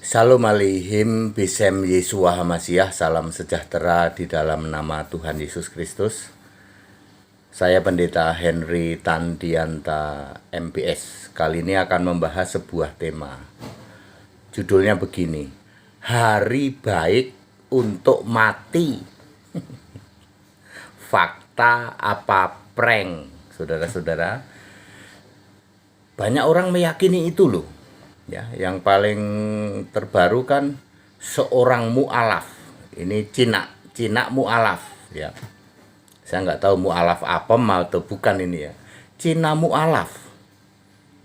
Shalom aleihim, Bisem Yesua Hamasiah, salam sejahtera di dalam nama Tuhan Yesus Kristus. Saya Pendeta Henry Tandianta MPS. Kali ini akan membahas sebuah tema. Judulnya begini, Hari Baik untuk Mati. Fakta apa prank? Saudara-saudara, banyak orang meyakini itu loh. Ya, yang paling terbaru kan seorang mu'alaf. Ini Cina mu'alaf ya. Saya nggak tahu mu'alaf apa atau bukan ini ya. Cina mu'alaf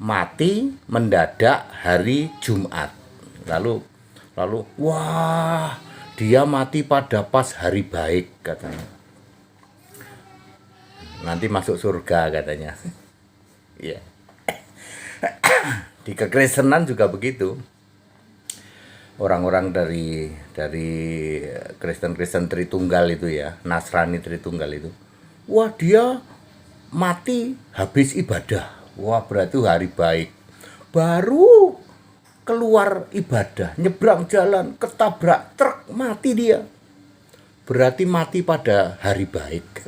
mati mendadak hari Jumat. Lalu wah, dia mati pada pas hari baik katanya. Nanti masuk surga katanya. Iya. Di kekristenan juga begitu. Orang-orang dari Kristen Tritunggal itu ya, Nasrani Tritunggal itu. Wah, dia mati habis ibadah. Wah, berarti hari baik. Baru keluar ibadah, nyebrang jalan, ketabrak truk, mati dia. Berarti mati pada hari baik.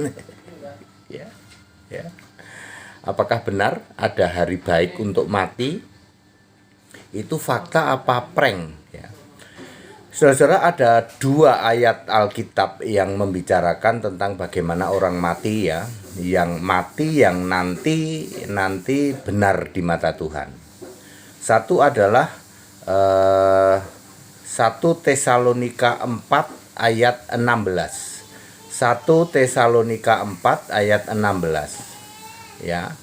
ya. Apakah benar ada hari baik untuk mati? Itu fakta apa prank ya. Saudara-saudara, ada dua ayat Alkitab yang membicarakan tentang bagaimana orang mati ya, yang mati yang nanti benar di mata Tuhan. Satu adalah 1 Tesalonika 4 ayat 16. 1 Tesalonika 4 ayat 16. Ya.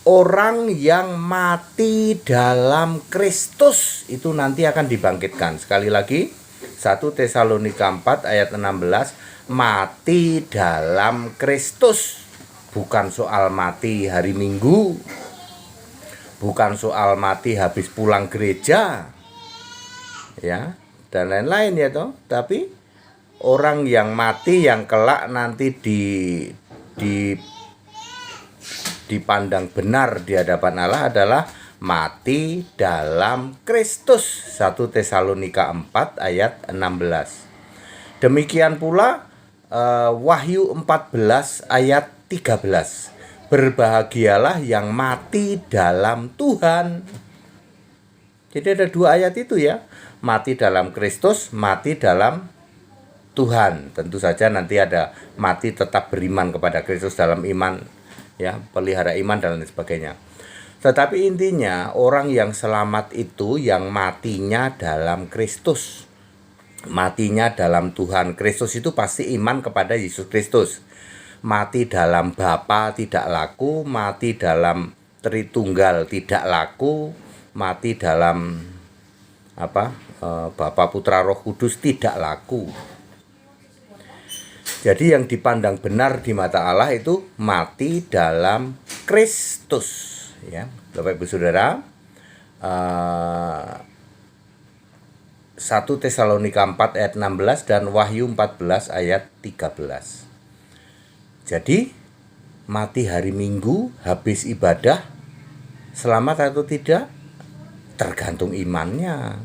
Orang yang mati dalam Kristus itu nanti akan dibangkitkan. Sekali lagi, 1 Tesalonika 4 ayat 16, mati dalam Kristus. Bukan soal mati hari Minggu, bukan soal mati habis pulang gereja, ya, dan lain-lain ya toh. Tapi orang yang mati yang kelak nanti dipandang benar di hadapan Allah adalah mati dalam Kristus. 1 Tesalonika 4 ayat 16. Demikian pula Wahyu 14 ayat 13. Berbahagialah yang mati dalam Tuhan. Jadi ada dua ayat itu ya. Mati dalam Kristus, mati dalam Tuhan. Tentu saja nanti ada mati tetap beriman kepada Kristus dalam iman ya, pelihara iman dan lain sebagainya. Tetapi intinya orang yang selamat itu yang matinya dalam Kristus, matinya dalam Tuhan. Kristus itu pasti iman kepada Yesus Kristus. Mati dalam Bapa tidak laku, mati dalam Tritunggal tidak laku, mati dalam Bapa Putra Roh Kudus tidak laku. Jadi yang dipandang benar di mata Allah itu mati dalam Kristus ya. Bapak Ibu Saudara, 1 Tesalonika 4 ayat 16 dan Wahyu 14 ayat 13. Jadi mati hari Minggu habis ibadah selamat atau tidak tergantung imannya.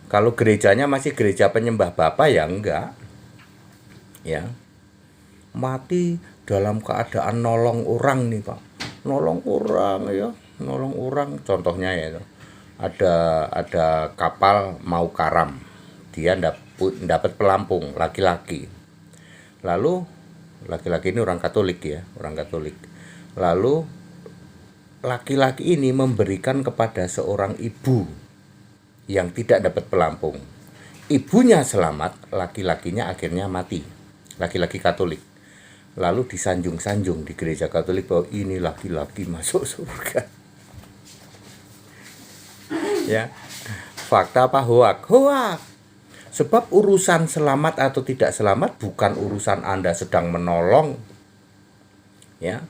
Kalau gerejanya masih gereja penyembah Bapa ya enggak. Ya, mati dalam keadaan nolong orang nih Pak, nolong orang ya, nolong orang. Contohnya ya, ada kapal mau karam, dia dapat pelampung laki-laki. Lalu laki-laki ini orang Katolik ya, orang Katolik. Lalu laki-laki ini memberikan kepada seorang ibu yang tidak dapat pelampung. Ibunya selamat, laki-lakinya akhirnya mati. Laki-laki Katolik. Lalu disanjung-sanjung di gereja Katolik bahwa ini laki-laki masuk surga. Ya. Fakta apa hoak? Hoak. Sebab urusan selamat atau tidak selamat bukan urusan Anda sedang menolong. Ya,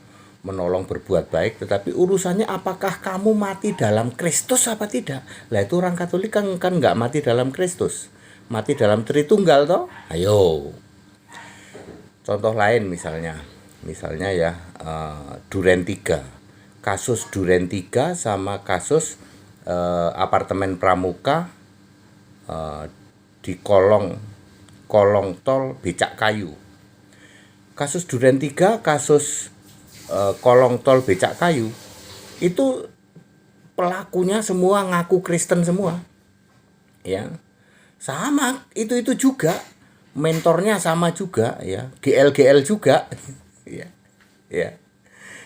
menolong berbuat baik, tetapi urusannya apakah kamu mati dalam Kristus apa tidak. Lah itu orang Katolik kan enggak mati dalam Kristus. Mati dalam Tritunggal toh? Ayo. Contoh lain misalnya ya Duren 3. Kasus Duren 3 sama kasus apartemen Pramuka di kolong tol becak kayu. Kasus Duren 3, kasus kolong tol becak kayu, itu pelakunya semua ngaku Kristen semua. Ya. Sama itu juga. Mentornya sama juga ya, GL juga. Ya. Ya.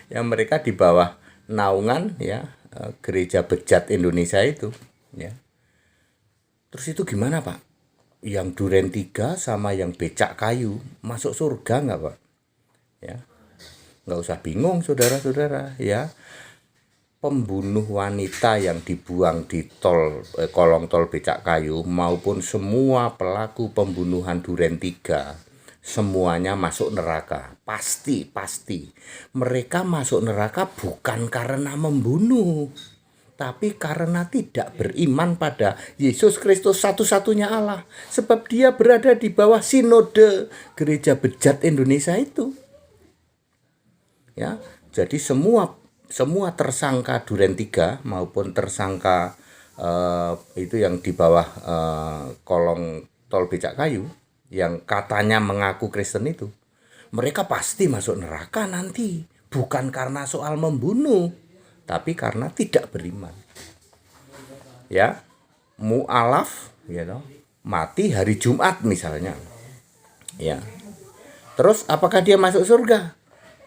Yang mereka di bawah naungan ya Gereja Bejat Indonesia itu ya. Terus itu gimana, Pak? Yang Duren 3 sama yang becak kayu masuk surga nggak, Pak? Ya, nggak usah bingung, saudara-saudara. Ya, pembunuh wanita yang dibuang di kolong tol becak kayu maupun semua pelaku pembunuhan Duren 3 semuanya masuk neraka. Pasti. Mereka masuk neraka bukan karena membunuh, tapi karena tidak beriman pada Yesus Kristus satu-satunya Allah. Sebab dia berada di bawah sinode Gereja Bejat Indonesia itu. Ya, jadi semua tersangka Duren 3 maupun tersangka itu yang di bawah kolong tol becak kayu yang katanya mengaku Kristen itu, mereka pasti masuk neraka nanti, bukan karena soal membunuh, tapi karena tidak beriman. Ya, mu'alaf, mati hari Jumat misalnya. Ya. Terus apakah dia masuk surga?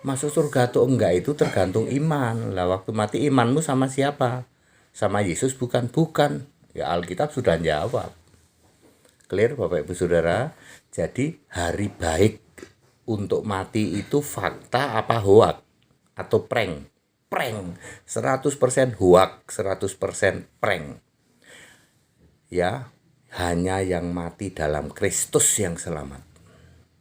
Masuk surga atau enggak itu tergantung iman. Lah waktu mati imanmu sama siapa? Sama Yesus bukan? Ya Alkitab sudah jawab. Clear Bapak Ibu Saudara? Jadi hari baik untuk mati itu fakta apa hoak atau prank? Prank. 100% hoak, 100% prank. Ya, hanya yang mati dalam Kristus yang selamat.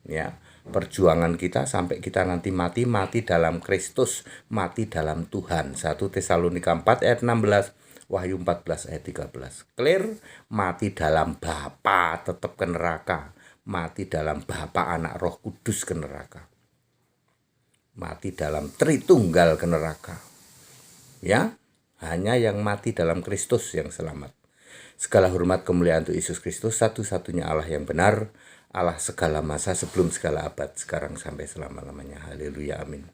Ya, perjuangan kita sampai kita nanti mati dalam Kristus, mati dalam Tuhan. 1 Tesalonika 4 ayat 16, Wahyu 14 ayat 13. Clear? Mati dalam Bapa tetap ke neraka, mati dalam Bapa, Anak, Roh Kudus ke neraka, mati dalam Tritunggal ke neraka. Ya, hanya yang mati dalam Kristus yang selamat. Segala hormat kemuliaan untuk Yesus Kristus, satu-satunya Allah yang benar, Allah segala masa sebelum segala abad, sekarang sampai selama-lamanya. Haleluya, amin.